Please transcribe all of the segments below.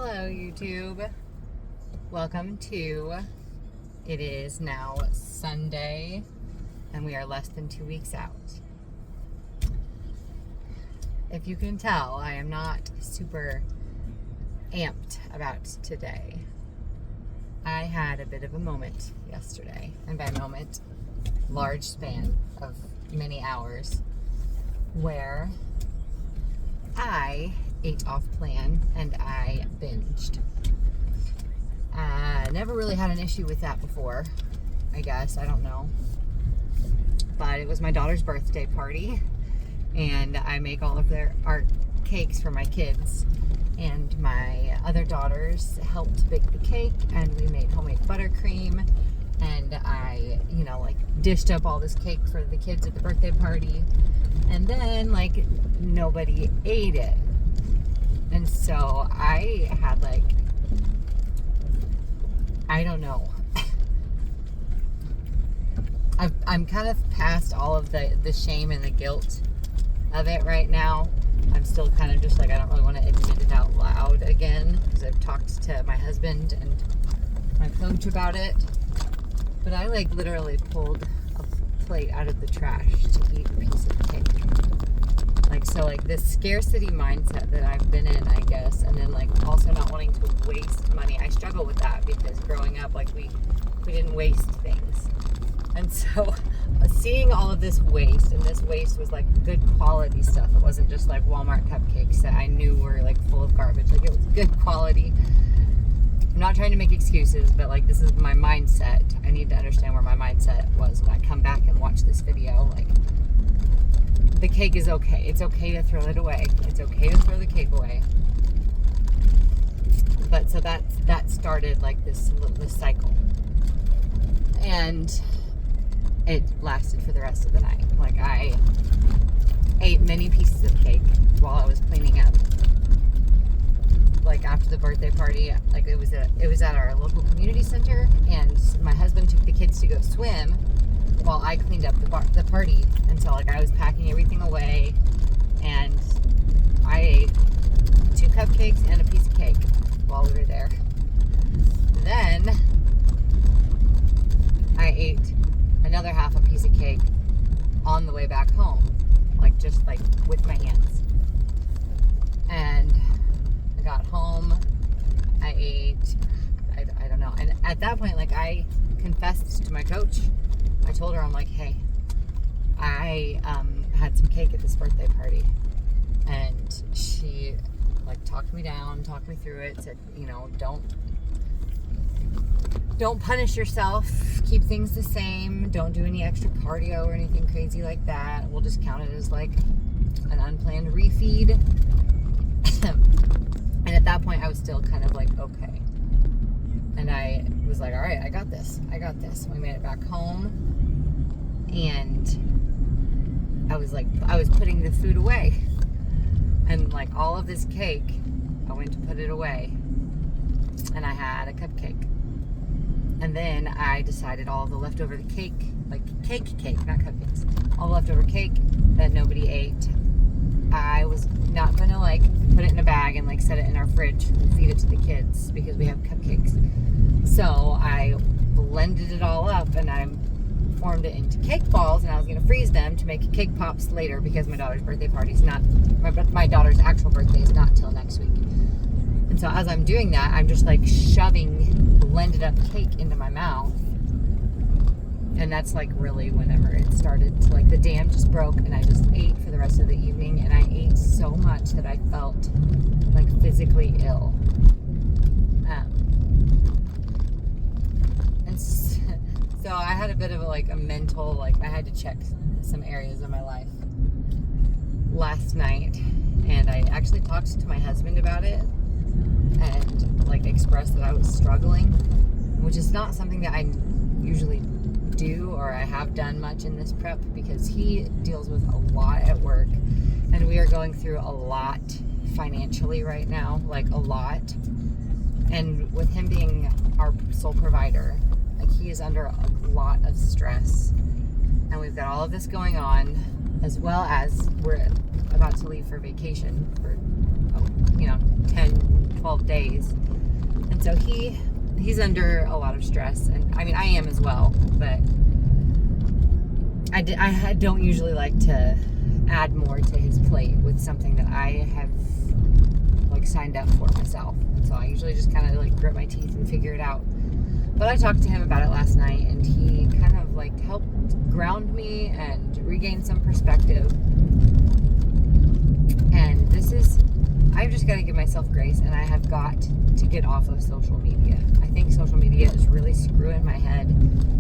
Hello YouTube. Welcome to, it is now Sunday and we are less than 2 weeks out. If you can tell, I am not super amped about today. I had a bit of a moment yesterday, and by moment, large span of many hours, where I ate off plan and I binged. Never really had an issue with that before, I guess. I don't know. But it was my daughter's birthday party, and I make all of our cakes for my kids. And my other daughters helped bake the cake, and we made homemade buttercream. And I, dished up all this cake for the kids at the birthday party. And then, nobody ate it. And so I had, I don't know. I'm kind of past all of the shame and the guilt of it right now. I'm still kind of just I don't really want to admit it out loud again, because I've talked to my husband and my coach about it. But I literally pulled a plate out of the trash to eat a piece of cake. So this scarcity mindset that I've been in, I guess, and then also not wanting to waste money. I struggle with that because growing up, we didn't waste things. And so seeing all of this waste, and this waste was good quality stuff. It wasn't just Walmart cupcakes that I knew were full of garbage. It was good quality. I'm not trying to make excuses, but this is my mindset. I need to understand where my mindset was when I come back and watch this video. The cake is okay. It's okay to throw it away. It's okay to throw the cake away. But so that started this cycle. And it lasted for the rest of the night. I ate many pieces of cake while I was cleaning up. After the birthday party, it was at our local community center, and my husband took the kids to go swim while I cleaned up the party. And so I was packing everything away, and I ate 2 cupcakes and a piece of cake while we were there. Then I ate another half a piece of cake on the way back home, just with my hands. And I got home, I ate, I don't know. And at that point, I confessed to my coach. I told her, I'm hey, I had some cake at this birthday party. And she talked me down, talked me through it, said, don't punish yourself, keep things the same, don't do any extra cardio or anything crazy like that. We'll just count it as an unplanned refeed. And at that point I was still kind of okay. And I was all right, I got this. We made it back home, and I was putting the food away, and all of this cake, I went to put it away, and I had a cupcake. And then I decided all of the leftover cake, cake, not cupcakes, all the leftover cake that nobody ate, I was not going to put it in a bag and set it in our fridge and feed it to the kids because we have cupcakes. So I blended it all up and I formed it into cake balls, and I was going to freeze them to make cake pops later because my daughter's birthday party's not, my daughter's actual birthday is not till next week. And so as I'm doing that, I'm just shoving blended up cake into my mouth. And that's really whenever it started to the dam just broke, and I just ate for the rest of the evening, and I ate so much that I felt physically ill. And so I had a bit of a mental, I had to check some areas of my life last night, and I actually talked to my husband about it and expressed that I was struggling, which is not something that I usually do or I have done much in this prep, because he deals with a lot at work, and we are going through a lot financially right now, a lot. And with him being our sole provider, he is under a lot of stress, and we've got all of this going on, as well as we're about to leave for vacation for 10, 12 days. And so he's under a lot of stress, and I mean I am as well, but I don't usually like to add more to his plate with something that I have like signed up for myself. And so I usually just kind of like grit my teeth and figure it out. But I talked to him about it last night, and he kind of like helped ground me and regain some perspective. And I've just got to give myself grace, and I have got to get off of social media. I think social media is really screwing my head.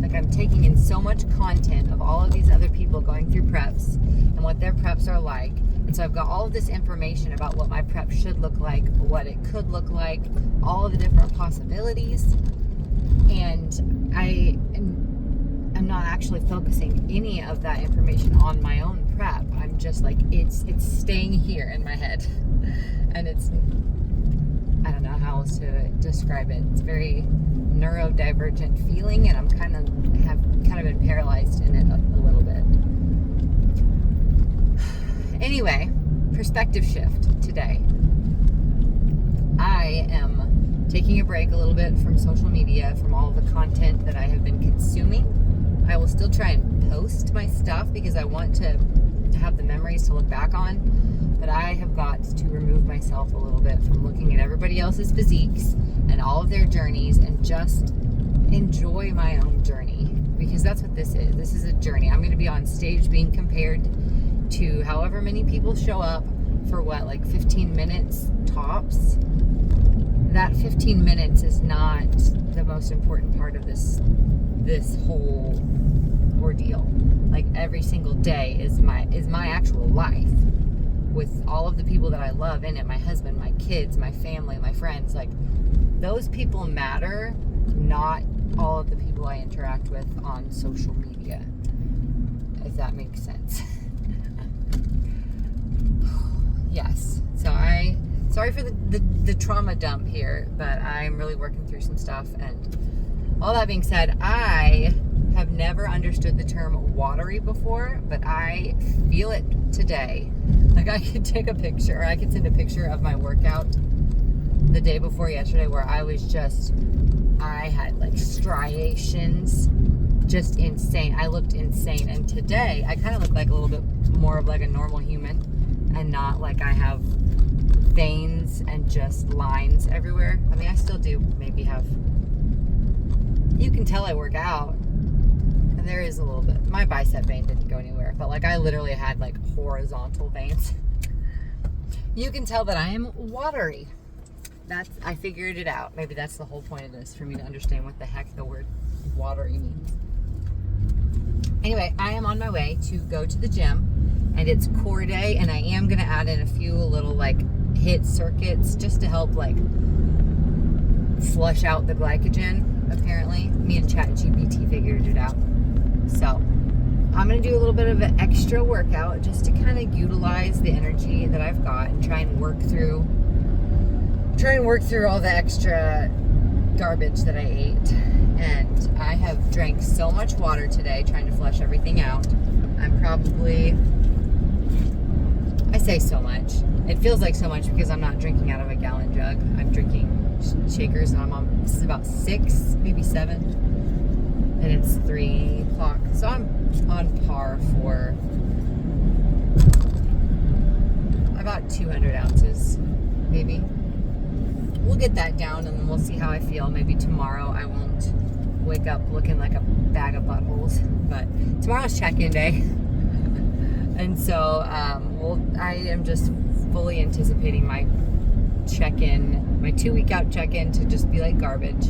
Like, I'm taking in so much content of all of these other people going through preps and what their preps are like. And so I've got all of this information about what my prep should look like, what it could look like, all of the different possibilities. And I'm not actually focusing any of that information on my own prep. I'm just like, it's staying here in my head. And I don't know how else to describe it. It's very neurodivergent feeling, and I'm kind of been paralyzed in it a little bit. Anyway, perspective shift today. I am taking a break a little bit from social media, from all of the content that I have been consuming. I will still try and post my stuff because I want to have the memories to look back on, but I have got to remove myself a little bit from looking at everybody else's physiques and all of their journeys and just enjoy my own journey, because that's what this is. This is a journey. I'm going to be on stage being compared to however many people show up for like 15 minutes tops. That 15 minutes is not the most important part of this whole ordeal. Like, every single day is my actual life, with all of the people that I love in it, my husband, my kids, my family, my friends. Like, those people matter, not all of the people I interact with on social media, if that makes sense. Yes. So sorry for the trauma dump here, but I'm really working through some stuff. And all that being said, I have never understood the term watery before, but I feel it today. Like, I could take a picture, or I could send a picture of my workout the day before yesterday, where I had like striations, just insane. I looked insane. And today I kind of look like a little bit more of like a normal human, and not like I have veins and just lines everywhere. I mean, I still do maybe have, you can tell I work out, and there is a little bit. My bicep vein didn't go anywhere, but like I literally had like horizontal veins. You can tell that I am watery. I figured it out. Maybe that's the whole point of this, for me to understand what the heck the word watery means. Anyway, I am on my way to go to the gym, and it's core day, and I am going to add in a few little like HIIT circuits just to help like flush out the glycogen. Apparently, me and ChatGPT figured it out. So I'm going to do a little bit of an extra workout just to kind of utilize the energy that I've got and try and work through all the extra garbage that I ate. And I have drank so much water today trying to flush everything out. I'm probably, I say so much, it feels like so much because I'm not drinking out of a gallon jug. I'm drinking shakers, and this is about 6, maybe 7, and it's 3 o'clock. So I'm on par for about 200 ounces, maybe. We'll get that down, and then we'll see how I feel. Maybe tomorrow I won't wake up looking like a bag of buttholes, but tomorrow's check-in day. And so I am just fully anticipating my check-in, my 2-week out check-in, to just be like garbage.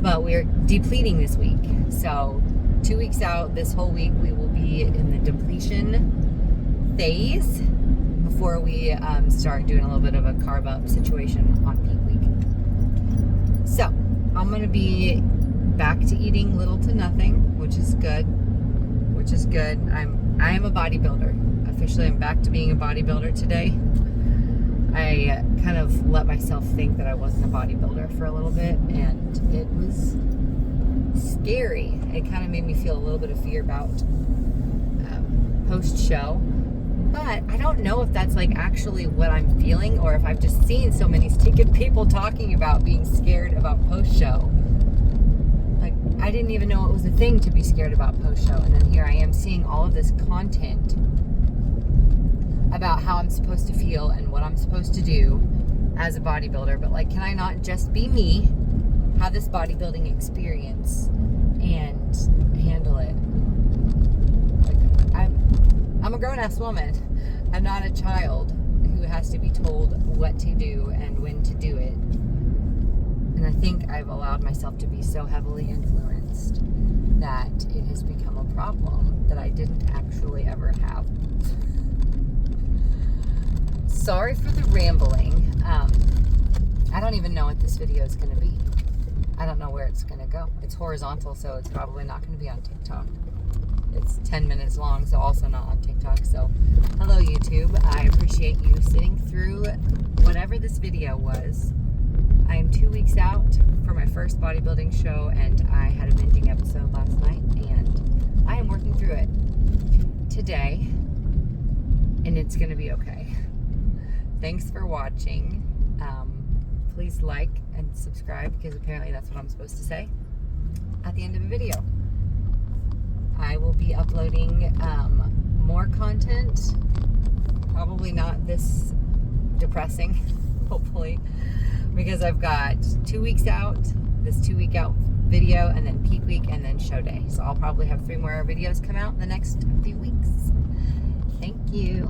But we're depleting this week. So 2 weeks out, this whole week, we will be in the depletion phase before we start doing a little bit of a carb up situation on peak week. So I'm going to be back to eating little to nothing, which is good. I am a bodybuilder. Officially, I'm back to being a bodybuilder today. I kind of let myself think that I wasn't a bodybuilder for a little bit, and it was scary. It kind of made me feel a little bit of fear about post-show. But I don't know if that's like actually what I'm feeling, or if I've just seen so many stinking people talking about being scared about post-show. Like, I didn't even know it was a thing to be scared about post-show, and then here I am seeing all of this content about how I'm supposed to feel and what I'm supposed to do as a bodybuilder. But like, can I not just be me, have this bodybuilding experience, and handle it? Like, I'm a grown-ass woman. I'm not a child who has to be told what to do and when to do it. And I think I've allowed myself to be so heavily influenced that it has become a problem that I didn't actually ever have. Sorry for the rambling. I don't even know what this video is going to be. I don't know where it's going to go. It's horizontal, so it's probably not going to be on TikTok. It's 10 minutes long, so also not on TikTok. So, hello YouTube. I appreciate you sitting through whatever this video was. I am 2 weeks out for my first bodybuilding show, and I had a binging episode last night, and I am working through it today, and it's going to be okay. Thanks for watching. Please like and subscribe, because apparently that's what I'm supposed to say at the end of a video. I will be uploading more content, probably not this depressing, hopefully, because I've got 2 weeks out, this 2 week out video, and then peak week, and then show day. So I'll probably have 3 more videos come out in the next few weeks. Thank you.